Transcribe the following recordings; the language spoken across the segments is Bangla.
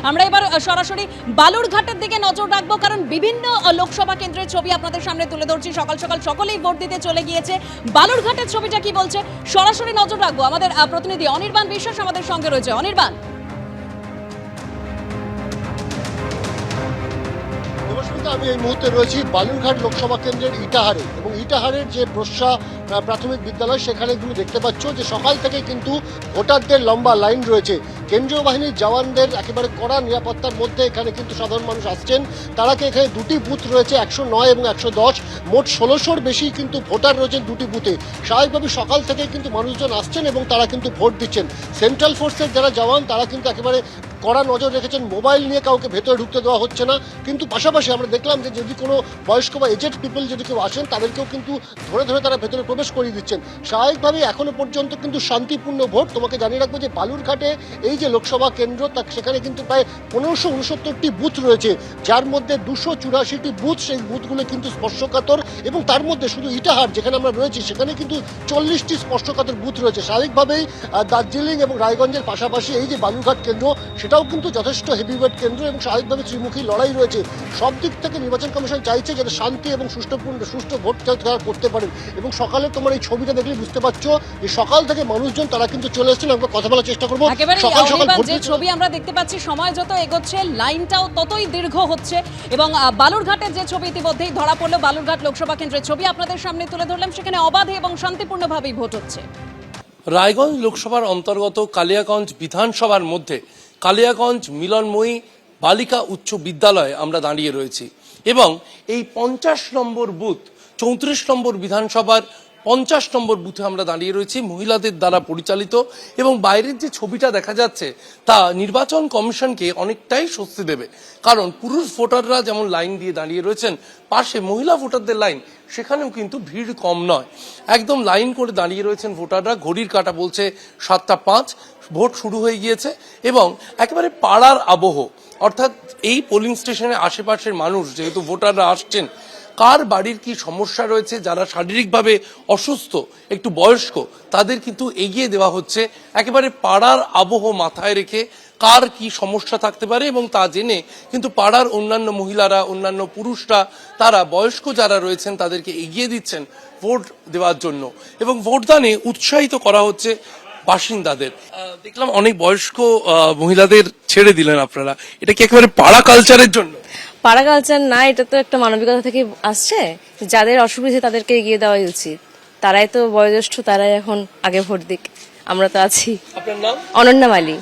আমরা এবার সরাসরি বালুরঘাটের দিকে নজর রাখবো, কারণ বিভিন্ন লোকসভা কেন্দ্রের ছবি আপনাদের সামনে তুলে ধরছি। সকাল সকাল সকলেই ভোট দিতে চলে গিয়েছে। বালুরঘাটের ছবিটা কি বলছে সরাসরি নজর রাখবো। আমাদের প্রতিনিধি অনির্বাণ বিশ্বাস আমাদের সঙ্গে রয়েছে। অনির্বাণ, আমি এই মুহূর্তে রয়েছি বালুরঘাট লোকসভা কেন্দ্রের ইটাহারে, এবং ইটাহারের যে প্রশা প্রাথমিক বিদ্যালয় সেখানে তুমি দেখতে পাচ্ছ যে সকাল থেকে কিন্তু ভোটারদের লম্বা লাইন রয়েছে। কেন্দ্রীয় বাহিনীর জওয়ানদের একেবারে কড়া নিরাপত্তার মধ্যে এখানে কিন্তু সাধারণ মানুষ আসছেন। তারা এখানে দুটি বুথ রয়েছে, 109 এবং 110, মোট 1600-র বেশি কিন্তু ভোটার রয়েছেন দুটি বুথে। স্বাভাবিকভাবে সকাল থেকে কিন্তু মানুষজন আসছেন এবং তারা কিন্তু ভোট দিচ্ছেন। সেন্ট্রাল ফোর্সের যারা জওয়ান তারা কিন্তু একেবারে কড়া নজর রেখেছেন, মোবাইল নিয়ে কাউকে ভেতরে ঢুকতে দেওয়া হচ্ছে না। কিন্তু পাশাপাশি আমরা দেখলাম যে যদি কোনো বয়স্ক বা এজেড পিপল যদি কেউ আসেন তাদেরকেও কিন্তু ধরে ধরে তারা ভেতরে প্রবেশ করিয়ে দিচ্ছেন। স্বাভাবিকভাবে এখনো পর্যন্ত কিন্তু শান্তিপূর্ণ ভোট। তোমাকে জানিয়ে রাখবো যে বালুরঘাটে এই যে লোকসভা কেন্দ্র সেখানে কিন্তু প্রায় 1569টি বুথ রয়েছে, যার মধ্যে 284টি বুথ, সেই বুথগুলো কিন্তু স্পর্শকাতর, এবং তার মধ্যে শুধু ইটাহার যেখানে আমরা রয়েছি সেখানে কিন্তু 40টি স্পর্শকাতর বুথ রয়েছে। স্বাভাবিকভাবেই দার্জিলিং এবং রায়গঞ্জের পাশাপাশি এই যে বালুরঘাট কেন্দ্র সেটাও কিন্তু যথেষ্ট হেভিওয়েট কেন্দ্র, এবং স্বাভাবিকভাবে ত্রিমুখী লড়াই রয়েছে। সব দিক থেকে নির্বাচন কমিশন চাইছে যাতে শান্তি এবং সুষ্ঠু ভোট তারা করতে পারেন। এবং সকালে তোমার এই ছবিটা দেখলে বুঝতে পারছো যে সকাল থেকে মানুষজন তারা কিন্তু চলে এসেছেন। আমরা কথা বলার চেষ্টা করবো। সকাল সকাল যে ছবি আমরা দেখতে পাচ্ছি, সময় যত এগোচ্ছে লাইনটাও ততই দীর্ঘ হচ্ছে। এবং বালুরঘাটের যে ছবি ইতিমধ্যেই ধরা পড়লো, বালুরঘাট লোকসভা কেন্দ্রের ছবি আপনাদের সামনে তুলে ধরলাম। সেখানে অবাধে এবং শান্তিপূর্ণভাবেই ভোট হচ্ছে। রায়গঞ্জ লোকসভার অন্তর্গত কালিয়াগঞ্জ বিধানসভার মধ্যে কালিয়াগঞ্জ মিলনময়ী বালিকা উচ্চ বিদ্যালয়ে আমরা দাঁড়িয়ে রয়েছি, এবং এই 50 নম্বর বুথ 34 নম্বর বিধানসভার 50 নম্বর বুথে আমরা দাঁড়িয়ে রয়েছি, মহিলাদের দ্বারা পরিচালিত। এবং বাইরের যে ছবিটা দেখা যাচ্ছে তা নির্বাচন কমিশনকে অনেকটাই স্বস্তি দেবে, কারণ পুরুষ ভোটাররা যেমন লাইন দিয়ে দাঁড়িয়ে রয়েছেন, পাশে মহিলা ভোটারদের লাইন সেখানেও কিন্তু ভিড় কম নয়। একদম লাইন করে দাঁড়িয়ে রয়েছেন ভোটাররা। ঘড়ির কাঁটা বলছে 7:05, ভোট শুরু হয়ে গিয়েছে। এবং একেবারে পাড়ার আবহ, অর্থাৎ এই পোলিং স্টেশনের আশেপাশের মানুষ যেহেতু ভোটাররা আসছেন, কার বাড়ির কি সমস্যা রয়েছে, যারা শারীরিকভাবে অসুস্থ, একটু বয়স্ক, তাদের কিন্তু এগিয়ে দেওয়া হচ্ছে একেবারে পাড়ার আবহ মাথায় রেখে কার কি সমস্যা থাকতে পারে, এবং তা জেনে কিন্তু পাড়ার অন্যান্য মহিলারা, অন্যান্য পুরুষরা, তারা বয়স্ক যারা রয়েছেন তাদেরকে এগিয়ে দিচ্ছেন ভোট দেওয়ার জন্য। এবং ভোটদানে উৎসাহিত করা হচ্ছে বাসিন্দাদের। দেখলাম অনেক বয়স্ক মহিলাদের ছেড়ে দিলেন আপনারা, এটা কি একেবারে পাড়া কালচারের জন্য? পাড়া কালচার না, এটা তো একটা মানবিকতা থেকে আসছে। যাদের অসুবিধা তাদেরকে এগিয়ে দেওয়াই উচিত। তারাই তো বয়োজ্যেষ্ঠ, তারাই এখন আগে ভোট দিক, আমরা তো আছি। আপনার নাম? অনন্যা মালি।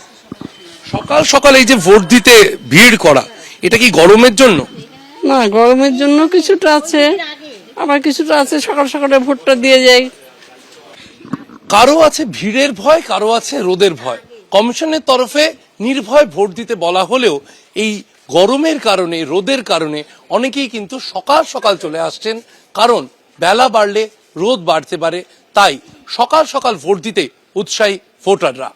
সকাল সকাল এই যে ভোট দিতে ভিড় করা, এটা কি গরমের জন্য? না, গরমের জন্য কিছুটা আছে, আবার কিছুটা আছে সকাল সকালে ভোটটা দিয়ে যায়। কারো আছে ভিড়ের ভয়, কারো আছে রোদের ভয়। কমিশনের তরফে নির্ভয় ভোট দিতে বলা হলেও এই গরমের কারণে, রোদের কারণে অনেকেই কিন্তু সকাল সকাল চলে আসছেন, কারণ বেলা বাড়লে রোদ বাড়তে পারে। তাই সকাল সকাল ভোট দিতে উৎসাহী ভোটাররা।